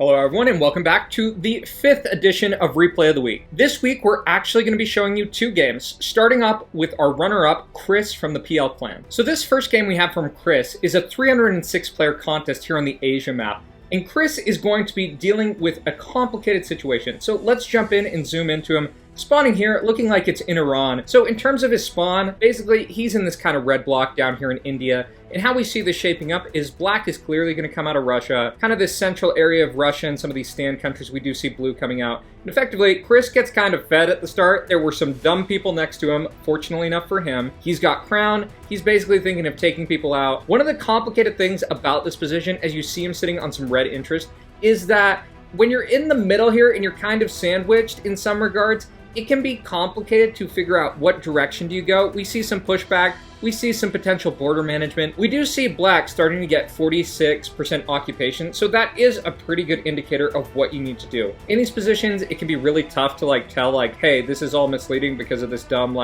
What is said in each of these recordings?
Hello everyone and welcome back to the 5th edition of Replay of the Week. This week we're actually going to be showing you two games, starting up with our runner-up, Chris from the PL clan. So this first game we have from Chris is a 306 player contest here on the Asia map. And Chris is going to be dealing with a complicated situation. So let's jump in and zoom into him. Spawning here, looking like it's in Iran. So in terms of his spawn, basically he's in this kind of red block down here in India. And how we see this shaping up is black is clearly going to come out of Russia. Kind of this central area of Russia and some of these stand countries, we do see blue coming out. And effectively, Chris gets kind of fed at the start. There were some dumb people next to him, fortunately enough for him. He's got crown. He's basically thinking of taking people out. One of the complicated things about this position, as you see him sitting on some red interest, is that when you're in the middle here and you're kind of sandwiched in some regards, it can be complicated to figure out what direction do you go. We see some pushback. We see some potential border management. We do see black starting to get 46% occupation, so that is a pretty good indicator of what you need to do. In these positions, it can be really tough to tell hey, this is all misleading because of this dumb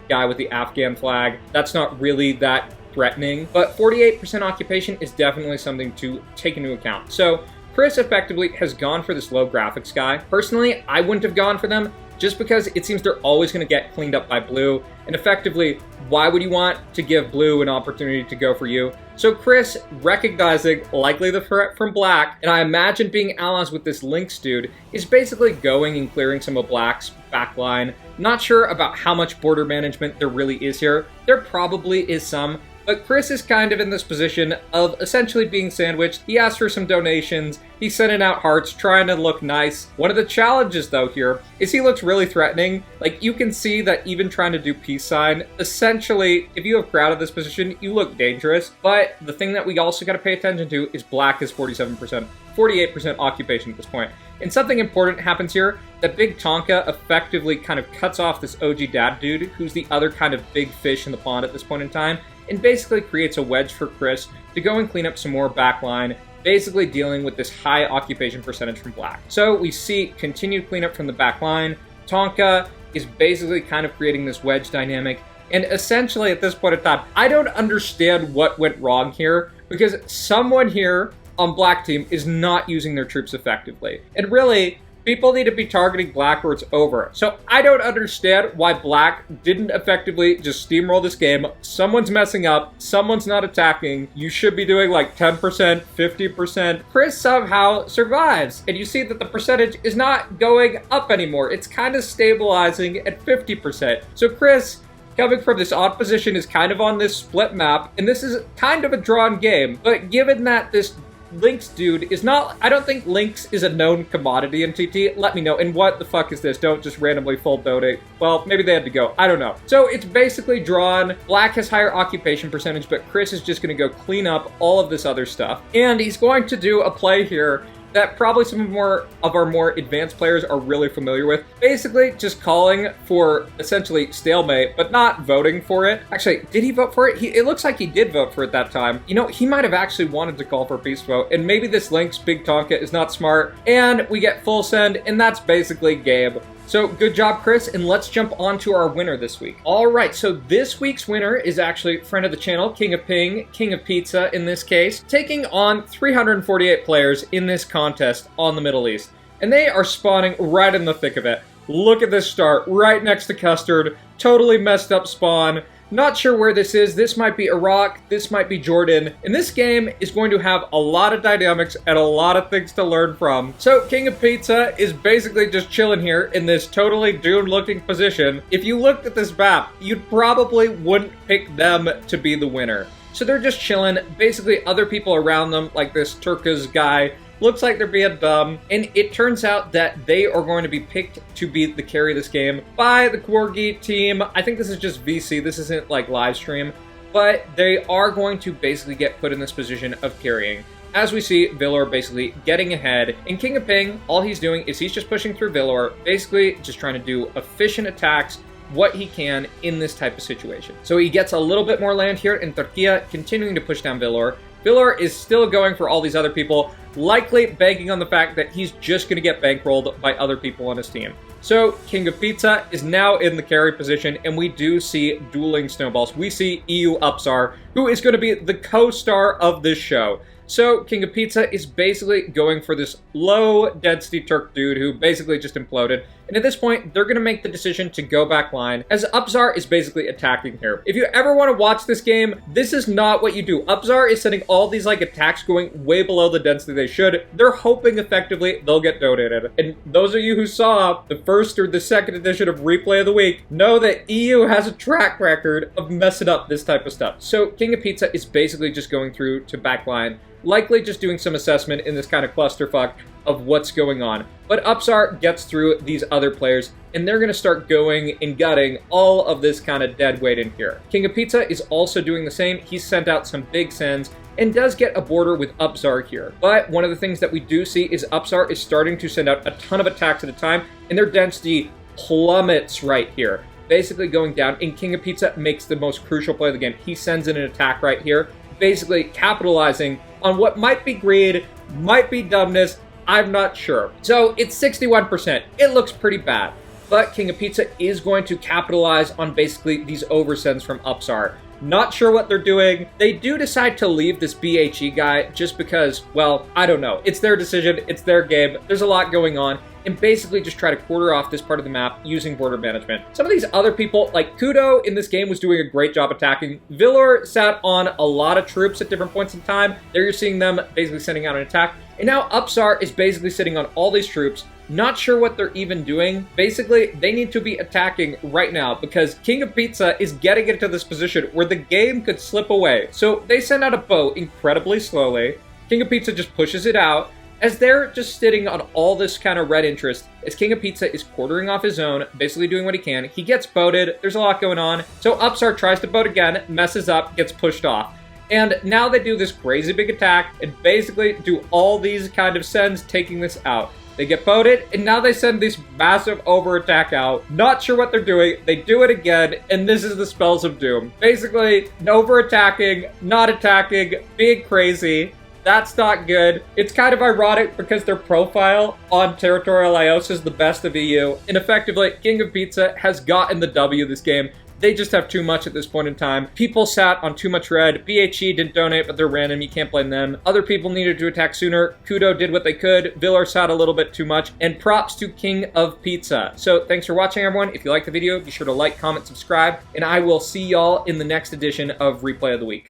guy with the Afghan flag. That's not really that threatening, but 48% occupation is definitely something to take into account. So Chris effectively has gone for this low graphics guy. Personally, I wouldn't have gone for them, just because it seems they're always going to get cleaned up by blue, and effectively, why would you want to give blue an opportunity to go for you? So Chris, recognizing likely the threat from black, and I imagine being allies with this Lynx dude, is basically going and clearing some of black's backline. Not sure about how much border management there really is here. There probably is some, but Chris is kind of in this position of essentially being sandwiched. He asked for some donations. He's sending out hearts, trying to look nice. One of the challenges, though, here is he looks really threatening. You can see that even trying to do peace sign, essentially, if you have crowd at this position, you look dangerous. But the thing that we also got to pay attention to is black is 47%, 48% occupation at this point. And something important happens here, that Big Tonka effectively kind of cuts off this OG dad dude, who's the other kind of big fish in the pond at this point in time, and basically creates a wedge for Chris to go and clean up some more backline, basically dealing with this high occupation percentage from black. So we see continued cleanup from the back line. Tonka is basically kind of creating this wedge dynamic, and essentially at this point in time, I don't understand what went wrong here, because someone here on black team is not using their troops effectively. And really, people need to be targeting black or it's over. So I don't understand why black didn't effectively just steamroll this game. Someone's messing up. Someone's not attacking. You should be doing 10%, 50%. Chris somehow survives. And you see that the percentage is not going up anymore. It's kind of stabilizing at 50%. So Chris, coming from this odd position, is kind of on this split map. And this is kind of a drawn game. But given that this Lynx dude is not, I don't think Lynx is a known commodity in TT. Let me know. And what the fuck is this? Don't just randomly full donate. Well, maybe they had to go. I don't know. So it's basically drawn. Black has higher occupation percentage, but Chris is just going to go clean up all of this other stuff. And he's going to do a play here that probably some of our more advanced players are really familiar with. Basically, just calling for essentially stalemate, but not voting for it. Actually, did he vote for it? It looks like he did vote for it that time. You know, he might have actually wanted to call for a peace vote, and maybe this Lynx Big Tonka is not smart, and we get full send, and that's basically game. So good job, Chris, and let's jump on to our winner this week. All right, so this week's winner is actually friend of the channel, King of Ping, King of Pizza in this case, taking on 348 players in this contest on the Middle East. And they are spawning right in the thick of it. Look at this start, right next to Custard, totally messed up spawn. Not sure where this is. This might be Iraq. This might be Jordan. And this game is going to have a lot of dynamics and a lot of things to learn from. So King of Pizza is basically just chilling here in this totally doomed looking position. If you looked at this map, you probably wouldn't pick them to be the winner. So they're just chilling. Basically other people around them, like this Turkish guy, looks like they're being dumb, and it turns out that they are going to be picked to be the carry of this game by the Corgi team. I think this is just VC, this isn't live stream, but they are going to basically get put in this position of carrying. As we see, Vilor basically getting ahead, and King of Ping, all he's doing is he's just pushing through Vilor, basically just trying to do efficient attacks, what he can in this type of situation. So he gets a little bit more land here in Turkey, continuing to push down Vilor. Vilor is still going for all these other people, likely banking on the fact that he's just going to get bankrolled by other people on his team. So King of Pizza is now in the carry position, and we do see dueling snowballs. We see EU Upzar, who is going to be the co-star of this show. So King of Pizza is basically going for this low density Turk dude who basically just imploded. And at this point, they're going to make the decision to go back line, as Upzar is basically attacking here. If you ever want to watch this game, this is not what you do. Upzar is sending all these attacks going way below the density they should. They're hoping effectively they'll get donated. And those of you who saw the first or the second edition of Replay of the Week know that EU has a track record of messing up this type of stuff. So King of Pizza is basically just going through to backline, likely just doing some assessment in this kind of clusterfuck of what's going on. But Upzar gets through these other players, and they're going to start going and gutting all of this kind of dead weight in here. King of Pizza is also doing the same. He's sent out some big sends and does get a border with Upzar here. But one of the things that we do see is Upzar is starting to send out a ton of attacks at a time, and their density plummets right here, basically going down, and King of Pizza makes the most crucial play of the game. He sends in an attack right here, basically capitalizing on what might be greed, might be dumbness, I'm not sure. So it's 61%. It looks pretty bad. But King of Pizza is going to capitalize on basically these oversends from Upzar. Not sure what they're doing. They do decide to leave this BHE guy just because, well, I don't know. It's their decision. It's their game. There's a lot going on. And basically just try to quarter off this part of the map using border management. Some of these other people, like Kudo in this game was doing a great job attacking. Villor sat on a lot of troops at different points in time. There you're seeing them basically sending out an attack. And now Upzar is basically sitting on all these troops. Not sure what they're even doing. Basically, they need to be attacking right now because King of Pizza is getting into this position where the game could slip away. So they send out a boat incredibly slowly. King of Pizza just pushes it out, as they're just sitting on all this kind of red interest, as King of Pizza is quartering off his own, basically doing what he can. He gets boated. There's a lot going on. So Upzar tries to boat again, messes up, gets pushed off. And now they do this crazy big attack and basically do all these kind of sends, taking this out. They get boated, and now they send this massive over attack out. Not sure what they're doing. They do it again, and this is the Spells of Doom. Basically, over attacking, not attacking, being crazy. That's not good. It's kind of ironic because their profile on Territorial Ios is the best of EU, and effectively, King of Pizza has gotten the W this game. They just have too much at this point in time. People sat on too much red. BHE didn't donate, but they're random. You can't blame them. Other people needed to attack sooner. Kudo did what they could. Villor sat a little bit too much. And props to King of Pizza. So thanks for watching, everyone. If you liked the video, be sure to like, comment, subscribe, and I will see y'all in the next edition of Replay of the Week.